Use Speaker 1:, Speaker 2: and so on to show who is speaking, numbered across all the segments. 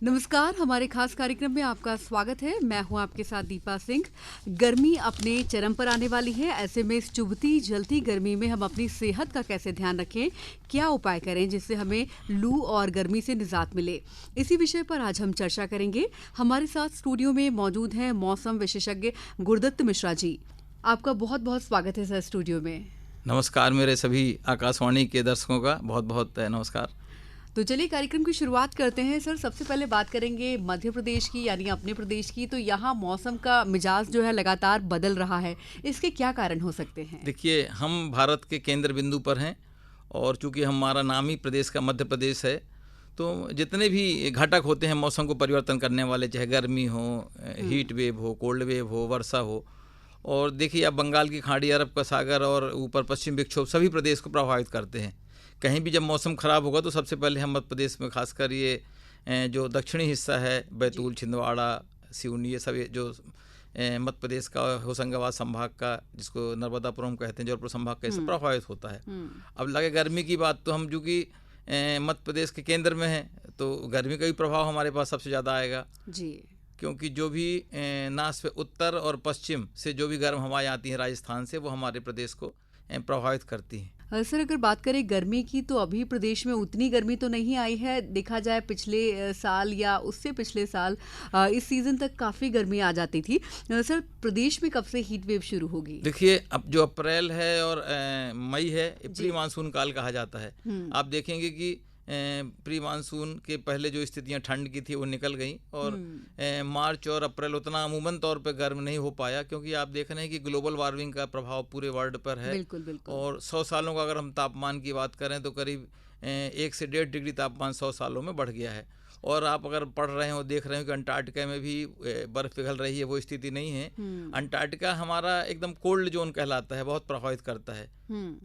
Speaker 1: नमस्कार, हमारे खास कार्यक्रम में आपका स्वागत है। मैं हूं आपके साथ दीपा सिंह। गर्मी अपने चरम पर आने वाली है। ऐसे में इस चुभती जलती गर्मी में हम अपनी सेहत का कैसे ध्यान रखें, क्या उपाय करें जिससे हमें लू और गर्मी से निजात मिले, इसी विषय पर आज हम चर्चा करेंगे। हमारे साथ स्टूडियो में मौजूद हैं मौसम विशेषज्ञ गुरदत्त मिश्रा जी। आपका बहुत बहुत स्वागत है सर स्टूडियो में।
Speaker 2: नमस्कार, मेरे सभी आकाशवाणी के दर्शकों का बहुत बहुत नमस्कार।
Speaker 1: तो चलिए कार्यक्रम की शुरुआत करते हैं। सर, सबसे पहले बात करेंगे मध्य प्रदेश की, यानी अपने प्रदेश की। तो यहाँ मौसम का मिजाज जो है लगातार बदल रहा है, इसके क्या कारण हो सकते हैं?
Speaker 2: देखिए, हम भारत के केंद्र बिंदु पर हैं और चूंकि हमारा नाम ही प्रदेश का मध्य प्रदेश है, तो जितने भी घटक होते हैं मौसम को परिवर्तन करने वाले, चाहे गर्मी हो, हीट वेव हो, कोल्ड वेव हो, वर्षा हो, और देखिए अब बंगाल की खाड़ी, अरब का सागर और ऊपर पश्चिम विक्षोभ सभी प्रदेश को प्रभावित करते हैं। कहीं भी जब मौसम ख़राब होगा तो सबसे पहले हम मध्य प्रदेश में खासकर ये जो दक्षिणी हिस्सा है, बैतूल, छिंदवाड़ा, सिवनी, ये सब जो मध्य प्रदेश का होशंगाबाद संभाग का, जिसको नर्मदापुरम कहते हैं, जौनपुर संभाग का, इससे प्रभावित होता है। अब लगे गर्मी की बात, तो हम चूँकि मध्य प्रदेश के केंद्र में हैं तो गर्मी का भी प्रभाव हमारे पास सबसे ज़्यादा आएगा
Speaker 1: जी।
Speaker 2: क्योंकि जो भी नाश पे उत्तर और पश्चिम से जो भी गर्म हवाएं आती हैं राजस्थान से, वो हमारे प्रदेश को प्रभावित करती हैं।
Speaker 1: सर, अगर बात करें गर्मी की, तो अभी प्रदेश में उतनी गर्मी तो नहीं आई है। देखा जाए पिछले साल या उससे पिछले साल इस सीज़न तक काफ़ी गर्मी आ जाती थी। सर, प्रदेश में कब से हीट वेव शुरू होगी?
Speaker 2: देखिए, अब जो अप्रैल है और मई है,
Speaker 1: जी।
Speaker 2: प्री मानसून काल कहा जाता है। आप देखेंगे कि प्री मानसून के पहले जो स्थितियां ठंड की थी वो निकल गई, और मार्च और अप्रैल उतना अमूमन तौर पे गर्म नहीं हो पाया, क्योंकि आप देख रहे हैं कि ग्लोबल वार्मिंग का प्रभाव पूरे वर्ल्ड पर है।
Speaker 1: बिल्कुल बिल्कुल।
Speaker 2: और 100 सालों का अगर हम तापमान की बात करें तो करीब 1 से 1.5 डिग्री तापमान 100 सालों में बढ़ गया है। और आप अगर पढ़ रहे हो, देख रहे हो कि अंटार्कटिका में भी बर्फ़ पिघल रही है, वो स्थिति नहीं है। अंटार्कटिका हमारा एकदम कोल्ड जोन कहलाता है, बहुत प्रभावित करता है।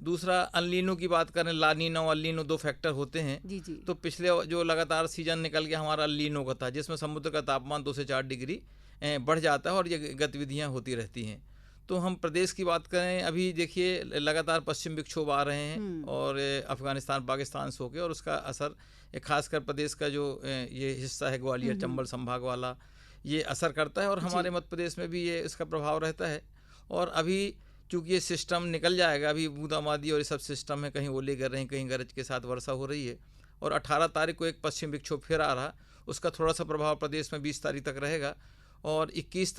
Speaker 2: दूसरा, अल-नीनो की बात करें, ला नीनो अल नीनो 2 फैक्टर होते हैं।
Speaker 1: जी जी।
Speaker 2: तो पिछले जो लगातार सीजन निकल गया हमारा अल नीनो का था, जिसमें समुद्र का तापमान 2 से 4 डिग्री बढ़ जाता है और ये गतिविधियाँ होती रहती हैं। तो हम प्रदेश की बात करें, अभी देखिए लगातार पश्चिम विक्षोभ आ रहे हैं और अफ़गानिस्तान पाकिस्तान से होकर, और उसका असर खासकर प्रदेश का जो ये हिस्सा है ग्वालियर चंबल संभाग वाला, ये असर करता है, और हमारे मध्य प्रदेश में भी ये इसका प्रभाव रहता है। और अभी चूँकि ये सिस्टम निकल जाएगा, अभी बूंदाबांदी और ये सब सिस्टम है, कहीं ओले गिर रहे हैं, कहीं गरज के साथ वर्षा हो रही है, और 18 तारीख को एक पश्चिम विक्षोभ फिर आ रहा, उसका थोड़ा सा प्रभाव प्रदेश में 20 तारीख तक रहेगा, और 21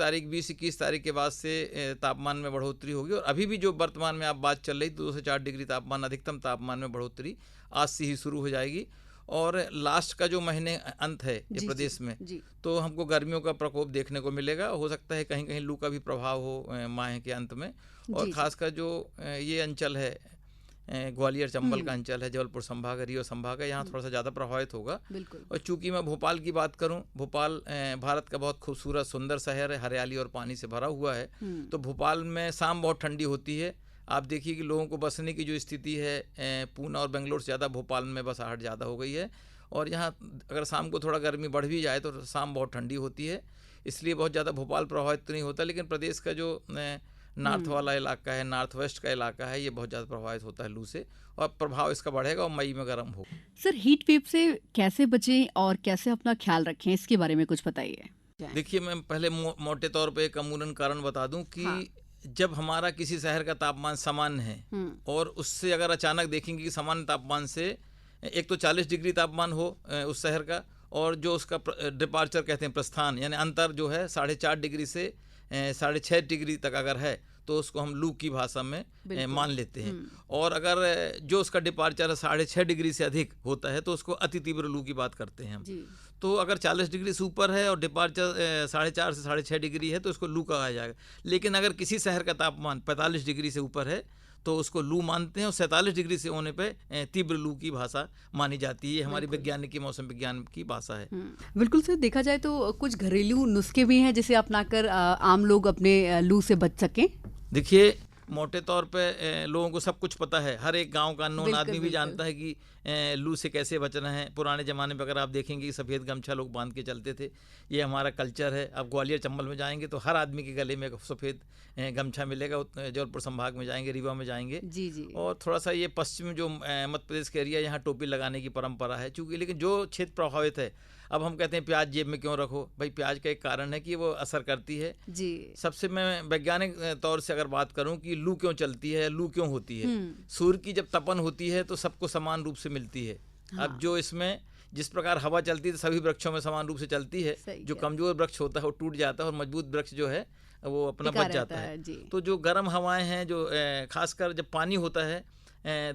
Speaker 2: तारीख के बाद से तापमान में बढ़ोतरी होगी। और अभी भी जो वर्तमान में आप बात चल रही, 2 से 4 डिग्री तापमान, अधिकतम तापमान में बढ़ोतरी आज से ही शुरू हो जाएगी। और लास्ट का जो महीने अंत है ये प्रदेश में, तो हमको गर्मियों का प्रकोप देखने को मिलेगा। हो सकता है कहीं कहीं लू का भी प्रभाव हो माह के अंत में, और ख़ासकर जो ये अंचल है, ग्वालियर चंबल का अंचल है, जबलपुर संभाग है, रीवा संभाग है, यहाँ थोड़ा सा ज़्यादा प्रभावित होगा। और चूंकि मैं भोपाल की बात करूँ, भोपाल भारत का बहुत खूबसूरत सुंदर शहर है, हरियाली और पानी से भरा हुआ है। तो भोपाल में शाम बहुत ठंडी होती है। आप देखिए कि लोगों को बसने की जो स्थिति है, पूना और बेंगलोर से ज़्यादा भोपाल में बसाहट ज़्यादा हो गई है। और यहाँ अगर शाम को थोड़ा गर्मी बढ़ भी जाए तो शाम बहुत ठंडी होती है, इसलिए बहुत ज़्यादा भोपाल प्रभावित नहीं होता। लेकिन प्रदेश का जो नॉर्थ वाला इलाका है, नॉर्थ वेस्ट का इलाका है, ये बहुत ज़्यादा प्रभावित होता है लू से, और प्रभाव इसका बढ़ेगा और मई में गर्म होगा।
Speaker 1: सर, हीट वेव से कैसे बचें और कैसे अपना ख्याल रखें, इसके बारे में कुछ बताइए।
Speaker 2: देखिए, मैं पहले मोटे तौर पे एक अमूमन कारण बता दूं कि जब हमारा किसी शहर का तापमान सामान्य है और उससे अगर अचानक देखेंगे कि सामान्य तापमान से एक तो 40 डिग्री तापमान हो उस शहर का, और जो उसका डिपार्चर कहते हैं, प्रस्थान, यानी अंतर जो है 4.5 डिग्री से 6.5 डिग्री तक अगर है, तो उसको हम लू की भाषा में मान लेते हैं। और अगर जो उसका डिपार्चर 6.5 डिग्री से अधिक होता है तो उसको अति तीव्र लू की बात करते हैं हम। तो अगर 40 डिग्री से ऊपर है और डिपार्चर 4.5 से 6.5 डिग्री है तो उसको लू कहा जाएगा। लेकिन अगर किसी शहर का तापमान 45 डिग्री से ऊपर है तो उसको लू मानते हैं, और 47 डिग्री से होने पे तीव्र लू की भाषा मानी जाती है। हमारी वैज्ञानिक की मौसम विज्ञान की भाषा है।
Speaker 1: बिल्कुल सर, देखा जाए तो कुछ घरेलू नुस्खे भी हैं जिसे अपनाकर आम लोग अपने लू से बच सकें।
Speaker 2: देखिए, मोटे तौर पे लोगों को सब कुछ पता है, हर एक गांव का अननोन आदमी भी जानता है कि लू से कैसे बचना है। पुराने ज़माने में अगर आप देखेंगे कि सफ़ेद गमछा लोग बांध के चलते थे, ये हमारा कल्चर है। अब ग्वालियर चंबल में जाएंगे तो हर आदमी के गले में सफ़ेद गमछा मिलेगा। जबलपुर संभाग में जाएंगे, रीवा में जाएंगे, जी। और थोड़ा सा ये पश्चिम जो मध्य प्रदेश के एरिया, यहाँ टोपी लगाने की परंपरा है चूँकि। लेकिन जो क्षेत्र प्रभावित है, अब हम कहते हैं प्याज जेब में क्यों रखो, भाई प्याज का एक कारण है कि वो असर करती है।
Speaker 1: जी।
Speaker 2: सबसे मैं वैज्ञानिक तौर से अगर बात करूं कि लू क्यों चलती है, लू क्यों होती है। सूर्य की जब तपन होती है तो सबको समान रूप से मिलती है। अब जो इसमें जिस प्रकार हवा चलती है तो सभी वृक्षों में समान रूप से चलती है। जो कमजोर वृक्ष होता है वो टूट जाता है और मजबूत वृक्ष जो है वो अपना बच जाता है। तो जो गर्म हवाएं हैं, जो खासकर जब पानी होता है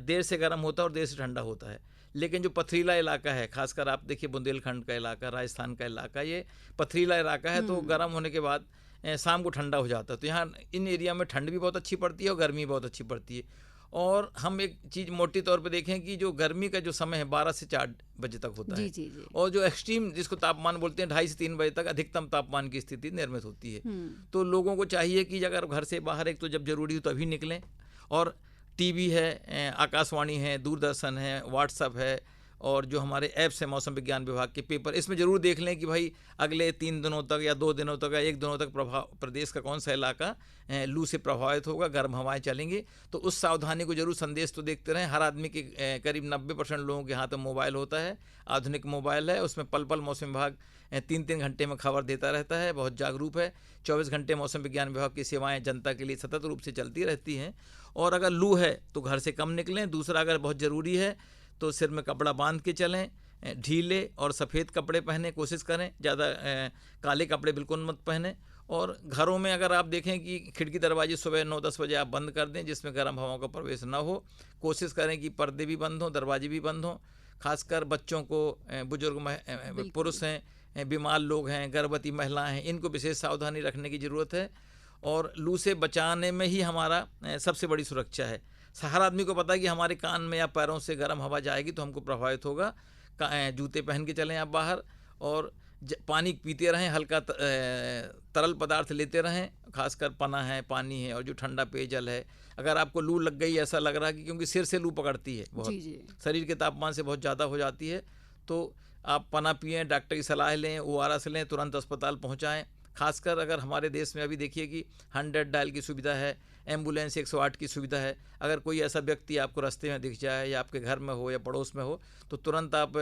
Speaker 2: देर से गर्म होता है और देर से ठंडा होता है। लेकिन जो पथरीला इलाका है, खासकर आप देखिए बुंदेलखंड का इलाका, राजस्थान का इलाका, ये पथरीला इलाका है। तो गर्म होने के बाद शाम को ठंडा हो जाता है। तो यहाँ इन एरिया में ठंड भी बहुत अच्छी पड़ती है और गर्मी बहुत अच्छी पड़ती है। और हम एक चीज़ मोटी तौर पे देखें कि जो गर्मी का जो समय है 12 से 4 बजे तक होता है।
Speaker 1: जी।
Speaker 2: और जो एक्सट्रीम जिसको तापमान बोलते हैं 2:30 से 3 बजे तक अधिकतम तापमान की स्थिति निर्मित होती है। तो लोगों को चाहिए कि अगर घर से बाहर एक तो जब जरूरी हो तभी निकलें। और टीवी है, आकाशवाणी है, दूरदर्शन है, व्हाट्सएप है और जो हमारे ऐप्स हैं मौसम विज्ञान विभाग के पेपर, इसमें ज़रूर देख लें कि भाई अगले 3 दिनों तक या 2 दिनों तक या 1 दिनों तक प्रदेश का कौन सा इलाका लू से प्रभावित होगा, गर्म हवाएं चलेंगी। तो उस सावधानी को जरूर संदेश तो देखते रहें। हर आदमी के करीब 90% लोगों के हाथ में मोबाइल होता है, आधुनिक मोबाइल है, उसमें पल पल मौसम विभाग 3-3 घंटे में खबर देता रहता है, बहुत जागरूक है। 24 घंटे मौसम विज्ञान विभाग की सेवाएं जनता के लिए सतत रूप से चलती रहती हैं। और अगर लू है तो घर से कम निकलें। दूसरा, अगर बहुत ज़रूरी है तो सिर में कपड़ा बांध के चलें, ढीले और सफ़ेद कपड़े पहने कोशिश करें, ज़्यादा काले कपड़े बिल्कुल मत पहने। और घरों में अगर आप देखें कि खिड़की दरवाजे सुबह 9-10 बजे आप बंद कर दें जिसमें गर्म हवाओं का प्रवेश ना हो। कोशिश करें कि पर्दे भी बंद हों, दरवाजे भी बंद हों। खासकर बच्चों को, बुजुर्ग पुरुष हैं, बीमार लोग हैं, गर्भवती महिलाएं हैं, इनको विशेष सावधानी रखने की ज़रूरत है। और लू से बचाने में ही हमारा सबसे बड़ी सुरक्षा है। हर आदमी को पता है कि हमारे कान में या पैरों से गर्म हवा जाएगी तो हमको प्रभावित होगा। जूते पहन के चलें आप बाहर। और पानी पीते रहें, हल्का तरल पदार्थ लेते रहें, खासकर पना है, पानी है और जो ठंडा पेयजल है। अगर आपको लू लग गई, ऐसा लग रहा है कि क्योंकि सिर से लू पकड़ती है बहुत, शरीर के तापमान से बहुत ज़्यादा हो जाती है, तो आप पना पिएँ, डॉक्टर की सलाह लें, ORS लें, तुरंत अस्पताल पहुँचाएँ। खासकर अगर हमारे देश में अभी देखिए कि 100 डायल की सुविधा है, एम्बुलेंस 108 की सुविधा है। अगर कोई ऐसा व्यक्ति आपको रास्ते में दिख जाए या आपके घर में हो या पड़ोस में हो तो तुरंत आप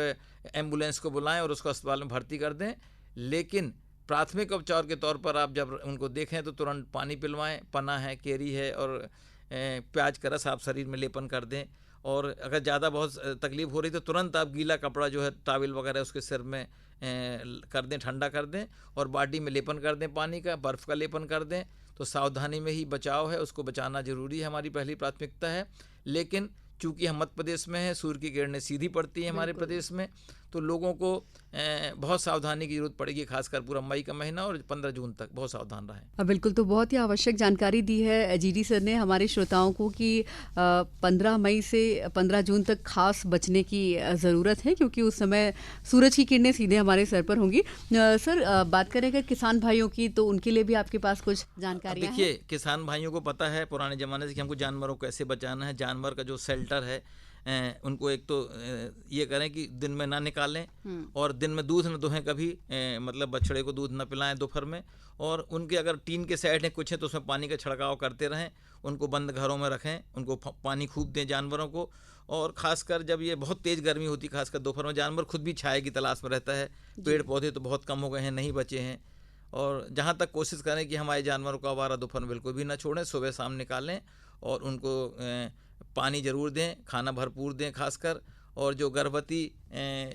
Speaker 2: एम्बुलेंस को बुलाएं और उसको अस्पताल में भर्ती कर दें। लेकिन प्राथमिक उपचार के तौर पर आप जब उनको देखें तो तुरंत पानी पिलवाएं, पना है, केरी है और प्याज का रस आप शरीर में लेपन कर दें। और अगर ज़्यादा बहुत तकलीफ़ हो रही तो तुरंत आप गीला कपड़ा जो है, टॉवल वगैरह, उसके सिर में कर दें, ठंडा कर दें और बॉडी में लेपन कर दें, पानी का, बर्फ़ का लेपन कर दें। तो सावधानी में ही बचाव है, उसको बचाना ज़रूरी है, हमारी पहली प्राथमिकता है। लेकिन चूँकि हम मध्य प्रदेश में हैं, सूर्य की किरणें सीधी पड़ती हैं हमारे प्रदेश में, तो लोगों को बहुत सावधानी की जरूरत पड़ेगी। खासकर पूरा मई का महीना और 15 जून तक बहुत सावधान रहें।
Speaker 1: बिल्कुल, तो बहुत ही आवश्यक जानकारी दी है जीडी सर ने हमारे श्रोताओं को कि 15 मई से 15 जून तक खास बचने की ज़रूरत है, क्योंकि उस समय सूरज की किरणें सीधे हमारे सर पर होंगी। सर, बात करें अगर किसान भाइयों की, तो उनके लिए भी आपके पास कुछ जानकारी है?
Speaker 2: देखिए, किसान भाइयों को पता है पुराने ज़माने से कि हमको जानवरों को कैसे बचाना है। जानवर का जो शेल्टर है, उनको एक तो ये करें कि दिन में ना निकालें और दिन में दूध न दुहें कभी, मतलब बछड़े को दूध न पिलाएं दोपहर में। और उनके अगर टीन के साइड हैं कुछ है तो उसमें पानी का छिड़काव करते रहें, उनको बंद घरों में रखें, उनको पानी खूब दें जानवरों को। और ख़ासकर जब ये बहुत तेज़ गर्मी होती है, खासकर दोपहर में, जानवर खुद भी छाया की तलाश में रहता है। पेड़ पौधे तो बहुत कम हो गए हैं, नहीं बचे हैं। और जहाँ तक कोशिश करें कि हमारे जानवरों को आवारा दोपहर में बिल्कुल भी ना छोड़ें, सुबह शाम निकालें और उनको पानी ज़रूर दें, खाना भरपूर दें खासकर। और जो गर्भवती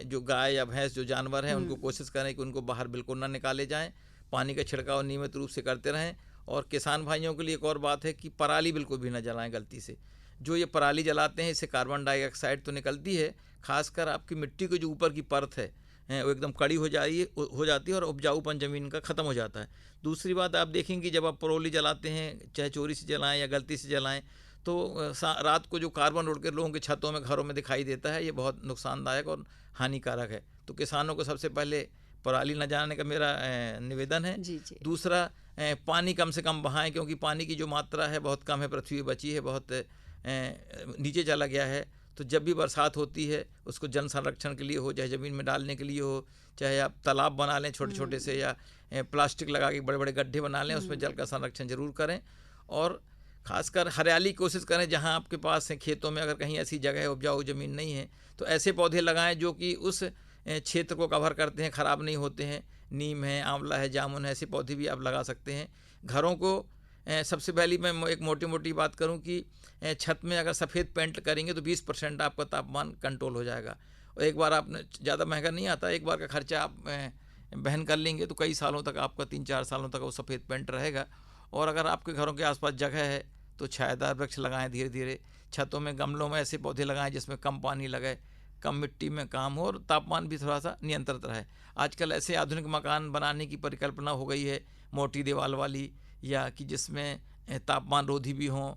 Speaker 2: जो गाय या भैंस जो जानवर हैं उनको कोशिश करें कि उनको बाहर बिल्कुल ना निकाले जाएं। पानी का छिड़काव नियमित रूप से करते रहें। और किसान भाइयों के लिए एक और बात है कि पराली बिल्कुल भी ना जलाएं गलती से। जो ये पराली जलाते हैं इससे कार्बन डाइऑक्साइड तो निकलती है, खासकर आपकी मिट्टी की जो ऊपर की परत है वो एकदम कड़ी हो जाती है और उपजाऊपन ज़मीन का ख़त्म हो जाता है। दूसरी बात आप देखेंगे जब आप परोली जलाते हैं, चाहे चोरी से जलाएं या गलती से जलाएं, तो रात को जो कार्बन उड़ के लोगों के छतों में, घरों में दिखाई देता है, ये बहुत नुकसानदायक और हानिकारक है। तो किसानों को सबसे पहले पराली न जलाने का मेरा निवेदन है। दूसरा, पानी कम से कम बहाएं, क्योंकि पानी की जो मात्रा है बहुत कम है, पृथ्वी बची है, बहुत नीचे चला गया है। तो जब भी बरसात होती है उसको जल संरक्षण के लिए हो, चाहे ज़मीन में डालने के लिए हो, चाहे आप तालाब बना लें छोटे छोटे से, या प्लास्टिक लगा के बड़े बड़े गड्ढे बना लें, उसमें जल का संरक्षण ज़रूर करें। और ख़ासकर हरियाली कोशिश करें। जहाँ आपके पास है खेतों में अगर कहीं ऐसी जगह है, उपजाऊ ज़मीन नहीं है, तो ऐसे पौधे लगाएं जो कि उस क्षेत्र को कवर करते हैं, ख़राब नहीं होते हैं। नीम है, आंवला है, जामुन है, ऐसे पौधे भी आप लगा सकते हैं। घरों को सबसे पहली मैं एक मोटी मोटी बात करूं कि छत में अगर सफ़ेद पेंट करेंगे तो 20% आपका तापमान कंट्रोल हो जाएगा। और एक बार आपने, ज़्यादा महंगा नहीं आता, एक बार का खर्चा आप बहन कर लेंगे तो कई सालों तक आपका 3-4 सालों तक वो सफ़ेद पेंट रहेगा। और अगर आपके घरों के आसपास जगह है तो छायादार वृक्ष लगाएं धीरे धीरे। छतों में, गमलों में ऐसे पौधे लगाएं जिसमें कम पानी लगे, कम मिट्टी में काम हो और तापमान भी थोड़ा सा नियंत्रित रहे। आजकल ऐसे आधुनिक मकान बनाने की परिकल्पना हो गई है, मोटी दीवार वाली, या कि जिसमें तापमान रोधी भी हों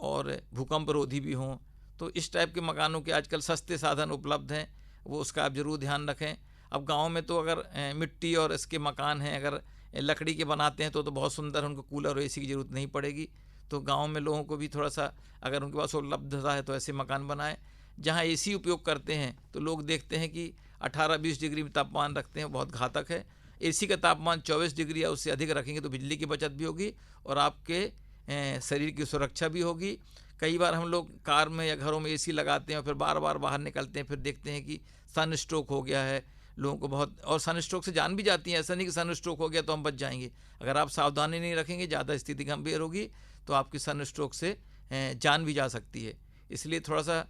Speaker 2: और भूकंप रोधी भी हों। तो इस टाइप के मकानों के आजकल सस्ते साधन उपलब्ध हैं, वो उसका आप ज़रूर ध्यान रखें। अब गांव में तो अगर मिट्टी और इसके मकान हैं, अगर लकड़ी के बनाते हैं तो बहुत सुंदर, उनको कूलर और एसी की ज़रूरत नहीं पड़ेगी। तो गांव में लोगों को भी थोड़ा सा, अगर उनके पास उपलब्धता है तो ऐसे मकान बनाएं। जहां एसी उपयोग करते हैं तो लोग देखते हैं कि 18-20 डिग्री तापमान रखते हैं, बहुत घातक है। एसी का तापमान 24 डिग्री या उससे अधिक रखेंगे तो बिजली की बचत भी होगी और आपके शरीर की सुरक्षा भी होगी। कई बार हम लोग कार में या घरों में एसी लगाते हैं और फिर बार बार बाहर निकलते हैं, फिर देखते हैं कि सन स्ट्रोक हो गया है लोगों को बहुत, और सन स्ट्रोक से जान भी जाती है। ऐसा नहीं कि सन स्ट्रोक हो गया तो हम बच जाएंगे, अगर आप सावधानी नहीं रखेंगे, ज़्यादा स्थिति गंभीर होगी तो आपकी सन स्ट्रोक से जान भी जा सकती है। इसलिए थोड़ा सा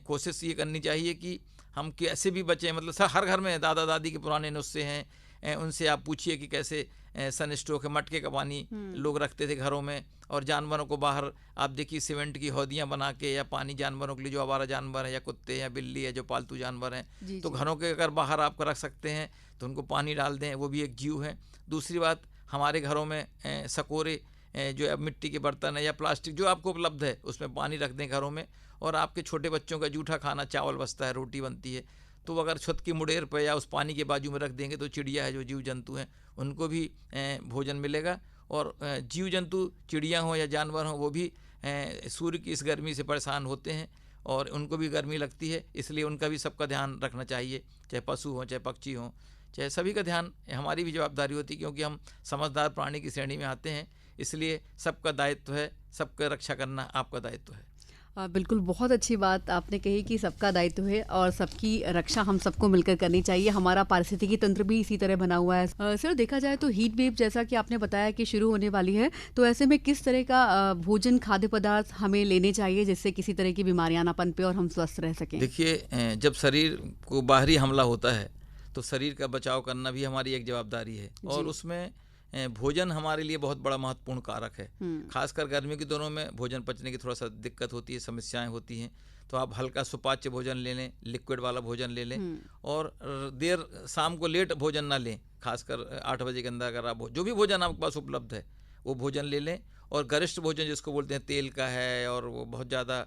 Speaker 2: कोशिश ये करनी चाहिए कि हम कैसे भी बचें। मतलब हर घर में दादा दादी के पुराने नुस्खे हैं, उनसे आप पूछिए कि कैसे सन स्ट्रोक है। मटके का पानी लोग रखते थे घरों में, और जानवरों को बाहर आप देखिए सीमेंट की हौदियाँ बना के, या पानी जानवरों के लिए, जो आवारा जानवर हैं या कुत्ते या बिल्ली है जो पालतू जानवर हैं, तो घरों के अगर बाहर आप रख सकते हैं तो उनको पानी डाल दें, वो भी एक जीव है। दूसरी बात, हमारे घरों में सकोरे, जो अब मिट्टी के बर्तन है या प्लास्टिक जो आपको उपलब्ध है उसमें पानी रख दें घरों में। और आपके छोटे बच्चों का जूठा खाना, चावल बचता है, रोटी बनती है, तो अगर छत की मुडेर पर या उस पानी के बाजू में रख देंगे तो चिड़िया है, जो जीव जंतु हैं, उनको भी भोजन मिलेगा। और जीव जंतु, चिड़िया हों या जानवर हों, वो भी सूर्य की इस गर्मी से परेशान होते हैं और उनको भी गर्मी लगती है, इसलिए उनका भी सबका ध्यान रखना चाहिए, चाहे पशु हों, चाहे पक्षी हों, चाहे सभी का ध्यान हमारी भी जवाबदारी होती है, क्योंकि हम समझदार प्राणी की श्रेणी में आते हैं। इसलिए सबका दायित्व है, सबका रक्षा करना आपका दायित्व है।
Speaker 1: बिल्कुल, बहुत अच्छी बात आपने कही कि सबका दायित्व है और सबकी रक्षा हम सबको मिलकर करनी चाहिए। हमारा पारिस्थितिकी तंत्र भी इसी तरह बना हुआ है। सर, देखा जाए तो हीट वेव जैसा कि आपने बताया कि शुरू होने वाली है, तो ऐसे में किस तरह का भोजन, खाद्य पदार्थ हमें लेने चाहिए जिससे किसी तरह की बीमारियां ना पनपे और हम स्वस्थ रह सकें?
Speaker 2: देखिए, जब शरीर को बाहरी हमला होता है तो शरीर का बचाव करना भी हमारी एक जवाबदारी है, और उसमें भोजन हमारे लिए बहुत बड़ा महत्वपूर्ण कारक है। खासकर गर्मियों के दिनों में भोजन पचने की थोड़ा सा दिक्कत होती है, समस्याएं होती हैं, तो आप हल्का सुपाच्य भोजन ले लें, लिक्विड वाला भोजन ले लें, और देर शाम को लेट भोजन ना लें। खासकर 8 बजे के अंदर अगर आप जो भी भोजन आपके पास उपलब्ध है वो भोजन ले लें। और गरिष्ठ भोजन जिसको बोलते हैं, तेल का है और वो बहुत ज़्यादा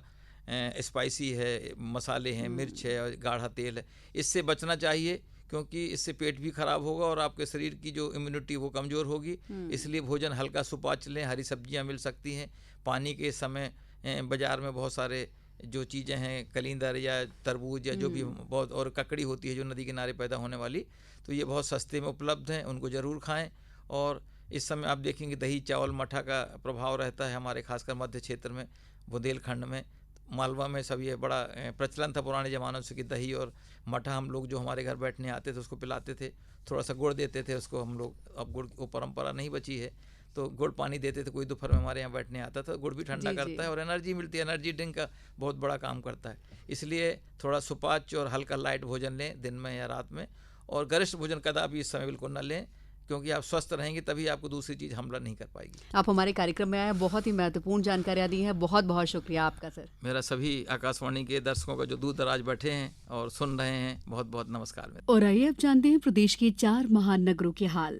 Speaker 2: स्पाइसी है, मसाले हैं, मिर्च है और गाढ़ा तेल है, इससे बचना चाहिए, क्योंकि इससे पेट भी खराब होगा और आपके शरीर की जो इम्यूनिटी वो कमज़ोर होगी। इसलिए भोजन हल्का सुपाच्य लें, हरी सब्जियां मिल सकती हैं। पानी के समय बाज़ार में बहुत सारे जो चीज़ें हैं, कलिंदर या तरबूज या जो भी बहुत, और ककड़ी होती है जो नदी किनारे पैदा होने वाली, तो ये बहुत सस्ते में उपलब्ध हैं, उनको ज़रूर खाएँ। और इस समय आप देखेंगे दही, चावल, मठा का प्रभाव रहता है हमारे खासकर मध्य क्षेत्र में, बुंदेलखंड में, मालवा में सब ये बड़ा प्रचलन था पुराने ज़मानों से कि दही और मठा हम लोग जो हमारे घर बैठने आते थे उसको पिलाते थे, थोड़ा सा गुड़ देते थे उसको हम लोग। अब गुड़ वो परंपरा नहीं बची है, तो गुड़ पानी देते थे, कोई दोपहर में हमारे यहाँ बैठने आता था। गुड़ भी ठंडा करता है और एनर्जी मिलती है, एनर्जी ड्रिंक का बहुत बड़ा काम करता है। इसलिए थोड़ा सुपाच्य और हल्का लाइट भोजन लें दिन में या रात में, और गरिष्ठ भोजन कदापि इस समय बिल्कुल न लें, क्योंकि आप स्वस्थ रहेंगे तभी आपको दूसरी चीज़ हमला नहीं कर पाएगी।
Speaker 1: आप हमारे कार्यक्रम में आए, बहुत ही महत्वपूर्ण जानकारियां दी हैं, बहुत बहुत शुक्रिया आपका सर।
Speaker 2: मेरा सभी आकाशवाणी के दर्शकों का जो दूर दराज बैठे हैं और सुन रहे हैं, बहुत बहुत नमस्कार मेरा।
Speaker 1: और आइए अब जानते हैं प्रदेश के 4 महान नगरों के हाल।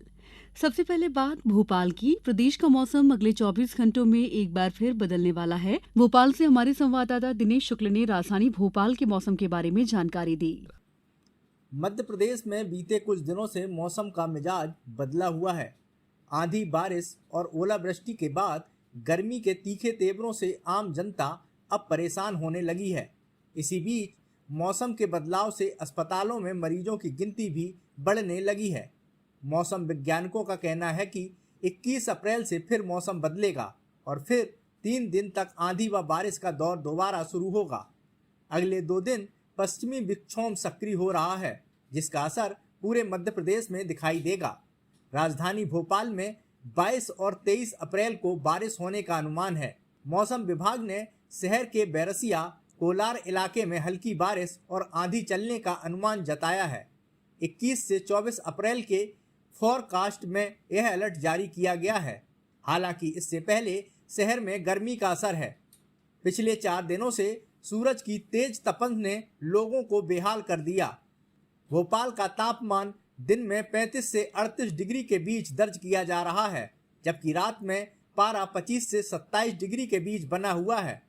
Speaker 1: सबसे पहले बात भोपाल की। प्रदेश का मौसम अगले 24 घंटों में एक बार फिर बदलने वाला है। भोपाल से हमारे संवाददाता दिनेश शुक्ल ने राजधानी भोपाल के मौसम के बारे में जानकारी दी।
Speaker 3: मध्य प्रदेश में बीते कुछ दिनों से मौसम का मिजाज बदला हुआ है। आंधी, बारिश और ओलावृष्टि के बाद गर्मी के तीखे तेवरों से आम जनता अब परेशान होने लगी है। इसी बीच मौसम के बदलाव से अस्पतालों में मरीजों की गिनती भी बढ़ने लगी है। मौसम वैज्ञानिकों का कहना है कि 21 अप्रैल से फिर मौसम बदलेगा और फिर 3 दिन तक आंधी व बारिश का दौर दोबारा शुरू होगा। अगले 2 दिन पश्चिमी विक्षोभ सक्रिय हो रहा है, जिसका असर पूरे मध्य प्रदेश में दिखाई देगा। राजधानी भोपाल में 22 और 23 अप्रैल को बारिश होने का अनुमान है। मौसम विभाग ने शहर के बैरसिया कोलार इलाके में हल्की बारिश और आंधी चलने का अनुमान जताया है। 21 से 24 अप्रैल के फोरकास्ट में यह अलर्ट जारी किया गया है। हालांकि इससे पहले शहर में गर्मी का असर है। पिछले 4 दिनों से सूरज की तेज तपन ने लोगों को बेहाल कर दिया। भोपाल का तापमान दिन में 35 से 38 डिग्री के बीच दर्ज किया जा रहा है, जबकि रात में पारा 25 से 27 डिग्री के बीच बना हुआ है।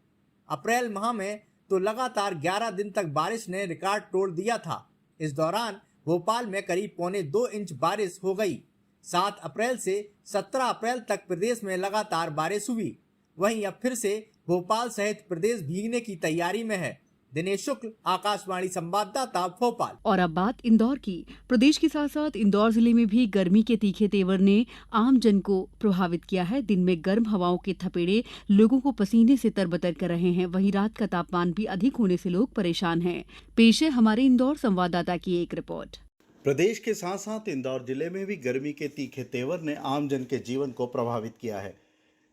Speaker 3: अप्रैल माह में तो लगातार 11 दिन तक बारिश ने रिकॉर्ड तोड़ दिया था। इस दौरान भोपाल में करीब 1.25 इंच बारिश हो गई। 7 अप्रैल से 17 अप्रैल तक प्रदेश में लगातार बारिश हुई। वहीं अब फिर से भोपाल सहित प्रदेश भीगने की तैयारी में है। दिनेश शुक्ल, आकाशवाणी संवाददाता, भोपाल।
Speaker 1: और अब बात इंदौर की। प्रदेश के साथ साथ इंदौर जिले में भी गर्मी के तीखे तेवर ने आम जन को प्रभावित किया है। दिन में गर्म हवाओं के थपेड़े लोगों को पसीने से तरबतर कर रहे हैं। वहीं रात का तापमान भी अधिक होने से लोग परेशान हैं। पेश है हमारे इंदौर संवाददाता की एक रिपोर्ट।
Speaker 4: प्रदेश के साथ साथ इंदौर जिले में भी गर्मी के तीखे तेवर ने आम जन के जीवन को प्रभावित किया है।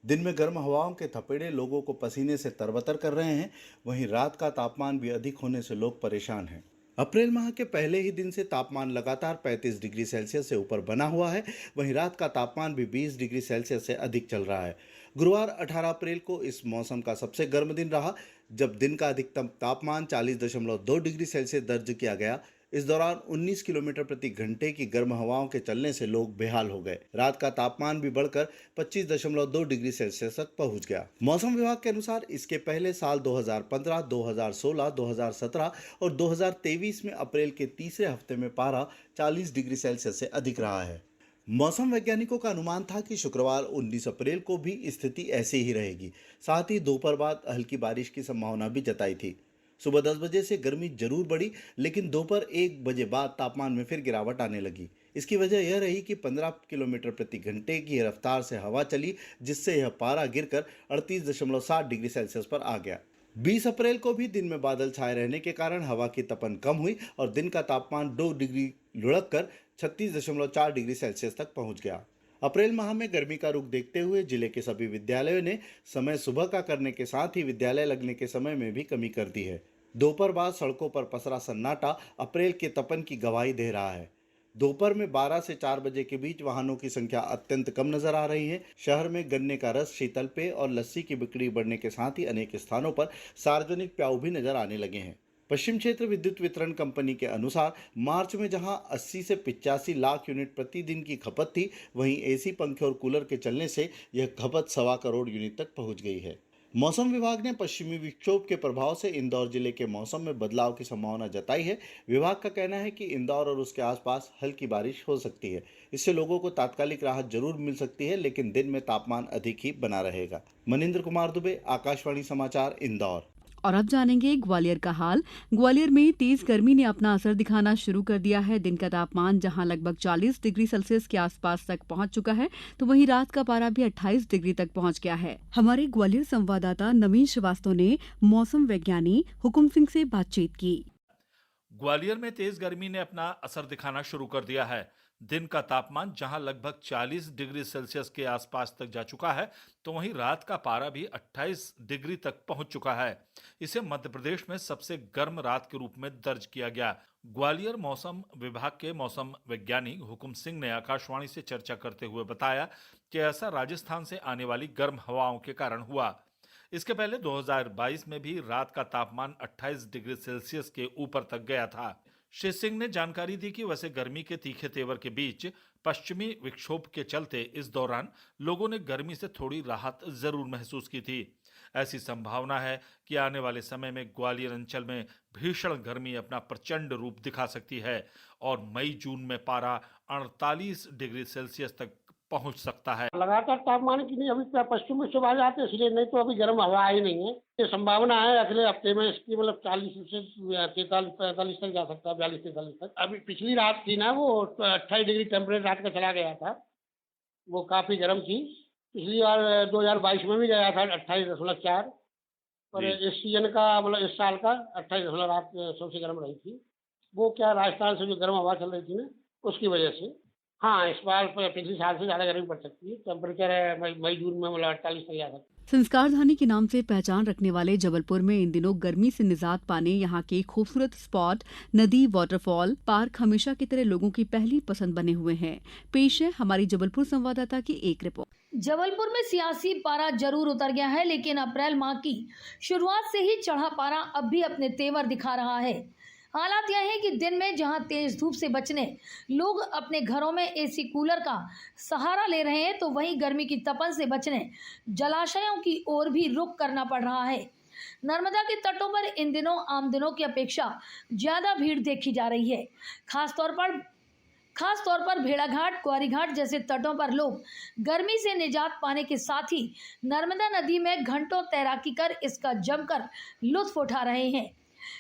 Speaker 4: दिन में गर्म हवाओं के थपेड़े लोगों को पसीने से तरबतर कर रहे हैं। वहीं रात का तापमान भी अधिक होने से लोग परेशान हैं। अप्रैल माह के पहले ही दिन से तापमान लगातार 35 डिग्री सेल्सियस से ऊपर बना हुआ है। वहीं रात का तापमान भी 20 डिग्री सेल्सियस से अधिक चल रहा है। गुरुवार 18 अप्रैल को इस मौसम का सबसे गर्म दिन रहा, जब दिन का अधिकतम तापमान 40.2 डिग्री सेल्सियस दर्ज किया गया। इस दौरान 19 किलोमीटर प्रति घंटे की गर्म हवाओं के चलने से लोग बेहाल हो गए। रात का तापमान भी बढ़कर 25.2 डिग्री सेल्सियस तक पहुंच गया। मौसम विभाग के अनुसार इसके पहले साल 2015, 2016, 2017 और 2023 में अप्रैल के तीसरे हफ्ते में पारा 40 डिग्री सेल्सियस से अधिक रहा है। मौसम वैज्ञानिकों का अनुमान था कि शुक्रवार 19 अप्रैल को भी स्थिति ऐसी ही रहेगी। साथ ही दोपहर बाद हल्की बारिश की संभावना भी जताई थी। सुबह 10 बजे से गर्मी जरूर बढ़ी, लेकिन दोपहर 1 बजे बाद तापमान में फिर गिरावट आने लगी। इसकी वजह यह रही कि 15 किलोमीटर प्रति घंटे की रफ्तार से हवा चली, जिससे यह पारा गिरकर 38.7 डिग्री सेल्सियस पर आ गया। 20 अप्रैल को भी दिन में बादल छाए रहने के कारण हवा की तपन कम हुई और दिन का तापमान 2 डिग्री लुढ़क कर 36.4 डिग्री सेल्सियस तक पहुंच गया। अप्रैल माह में गर्मी का रुख देखते हुए जिले के सभी विद्यालयों ने समय सुबह का करने के साथ ही विद्यालय लगने के समय में भी कमी कर दी है। दोपहर बाद सड़कों पर पसरा सन्नाटा अप्रैल के तपन की गवाही दे रहा है। दोपहर में 12 से 4 बजे के बीच वाहनों की संख्या अत्यंत कम नजर आ रही है। शहर में गन्ने का रस, शीतल पेय और लस्सी की बिक्री बढ़ने के साथ ही अनेक स्थानों पर सार्वजनिक प्याऊ भी नजर आने लगे हैं। पश्चिम क्षेत्र विद्युत वितरण कंपनी के अनुसार मार्च में जहां 80 से 85 लाख यूनिट प्रतिदिन की खपत थी, वहीं एसी, पंखे और कूलर के चलने से यह खपत 1.25 करोड़ यूनिट तक पहुंच गई है। मौसम विभाग ने पश्चिमी विक्षोभ के प्रभाव से इंदौर जिले के मौसम में बदलाव की संभावना जताई है। विभाग का कहना है कि इंदौर और उसके आसपास हल्की बारिश हो सकती है। इससे लोगों को तात्कालिक राहत जरूर मिल सकती है, लेकिन दिन में तापमान अधिक ही बना रहेगा। मनिंद्र कुमार दुबे, आकाशवाणी समाचार, इंदौर।
Speaker 1: और अब जानेंगे ग्वालियर का हाल। ग्वालियर में तेज गर्मी ने अपना असर दिखाना शुरू कर दिया है। दिन का तापमान जहां लगभग 40 डिग्री सेल्सियस के आसपास तक पहुंच चुका है, तो वहीं रात का पारा भी 28 डिग्री तक पहुंच गया है। हमारे ग्वालियर संवाददाता नवीन श्रीवास्तव ने मौसम वैज्ञानिक हुकुम सिंह से बातचीत की।
Speaker 5: ग्वालियर में तेज गर्मी ने अपना असर दिखाना शुरू कर दिया है। दिन का तापमान जहां लगभग 40 डिग्री सेल्सियस के आसपास तक जा चुका है, तो वहीं रात का पारा भी 28 डिग्री तक पहुंच चुका है। इसे मध्य प्रदेश में सबसे गर्म रात के रूप में दर्ज किया गया। ग्वालियर मौसम विभाग के मौसम वैज्ञानिक हुकुम सिंह ने आकाशवाणी से चर्चा करते हुए बताया कि ऐसा राजस्थान से आने वाली गर्म हवाओं के कारण हुआ। इसके पहले 2022 में भी रात का तापमान 28 डिग्री सेल्सियस के ऊपर तक गया था। श्री सिंह ने जानकारी दी कि वैसे गर्मी के तीखे तेवर के बीच पश्चिमी विक्षोभ के चलते इस दौरान लोगों ने गर्मी से थोड़ी राहत जरूर महसूस की थी। ऐसी संभावना है कि आने वाले समय में ग्वालियर अंचल में भीषण गर्मी अपना प्रचंड रूप दिखा सकती है और मई-जून में पारा 48 डिग्री सेल्सियस तक पहुंच सकता है।
Speaker 6: लगातार तापमान की नहीं, अभी पश्चिम विक्षोभ आ जाते हैं, इसलिए नहीं तो अभी गर्म हवा आई नहीं है। ये संभावना है अगले हफ्ते में इसकी, मतलब 40 से 43-45 तक जा सकता है, 42-43 तक। अभी पिछली रात थी ना, वो 28 डिग्री टेम्परेचर रात का चला गया था, वो काफी गर्म थी। पिछली बार 2022 में भी गया था 28.4, और इस सीजन का मतलब इस साल का 28 सबसे गर्म रही थी। वो क्या राजस्थान से जो गर्म हवा चल रही थी ना, उसकी वजह से। हाँ, इस बार पिछले साल से ज़्यादा गर्मी पड़ सकती है। टेम्परेचर है मई जून में मतलब 48 तक जा सकता है।
Speaker 1: संस्कार धानी के नाम से पहचान रखने वाले जबलपुर में इन दिनों गर्मी से निजात पाने यहाँ के खूबसूरत स्पॉट, नदी, वाटरफॉल, पार्क हमेशा की तरह लोगों की पहली पसंद बने हुए हैं। पेश है हमारी जबलपुर संवाददाता की एक रिपोर्ट।
Speaker 7: जबलपुर में सियासी पारा जरूर उतर गया है, लेकिन अप्रैल माह की शुरुआत से ही चढ़ा पारा अब भी अपने तेवर दिखा रहा है। हालात यह है कि दिन में जहां तेज धूप से बचने लोग अपने घरों में एसी कूलर का सहारा ले रहे हैं, तो वहीं गर्मी की तपन से बचने जलाशयों की ओर भी रुख करना पड़ रहा है। नर्मदा के तटों पर इन दिनों आम दिनों की अपेक्षा ज्यादा भीड़ देखी जा रही है। खास तौर पर भेड़ाघाट, कुंवारीघाट जैसे तटों पर लोग गर्मी से निजात पाने के साथ ही नर्मदा नदी में घंटों तैराकी कर इसका जमकर लुत्फ उठा रहे हैं।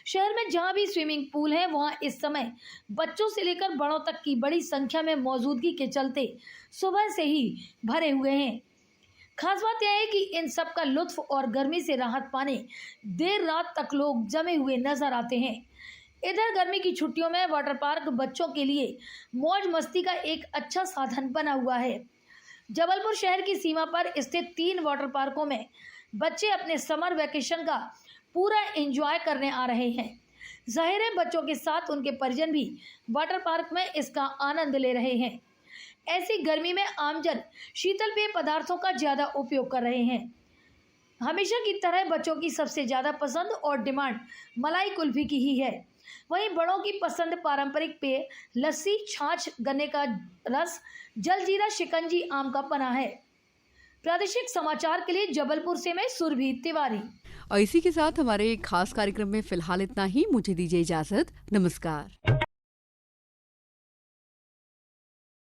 Speaker 7: शहर में जहां भी स्विमिंग पूल है, वहां इस समय बच्चों से लेकर बड़ों तक की बड़ी संख्या में मौजूदगी के चलते सुबह से ही भरे हुए हैं। खास बात यह है कि इन सब का लुत्फ और गर्मी से राहत पाने देर रात तक लोग जमे हुए नजर आते हैं। इधर गर्मी की छुट्टियों में वाटर पार्क बच्चों के लिए मौज मस्ती का एक अच्छा साधन बना हुआ है। जबलपुर शहर की सीमा पर स्थित 3 वाटर पार्कों में बच्चे अपने समर वेकेशन का पूरा एंजॉय करने आ रहे हैं। जाहिर है बच्चों के साथ उनके परिजन भी वाटर पार्क में इसका आनंद ले रहे हैं। ऐसी गर्मी में आमजन शीतल पेय पदार्थों का ज्यादा उपयोग कर रहे हैं। हमेशा की तरह बच्चों की सबसे ज्यादा पसंद और डिमांड मलाई कुल्फी की ही है। वहीं बड़ों की पसंद पारंपरिक पेय लस्सी, छाछ, गन्ने का रस, जलजीरा, शिकंजी, आम का पना है। प्रादेशिक समाचार के लिए जबलपुर से मैं सुरभि तिवारी।
Speaker 1: और इसी के साथ हमारे खास कार्यक्रम में फिलहाल इतना ही। मुझे दीजिए इजाजत। नमस्कार।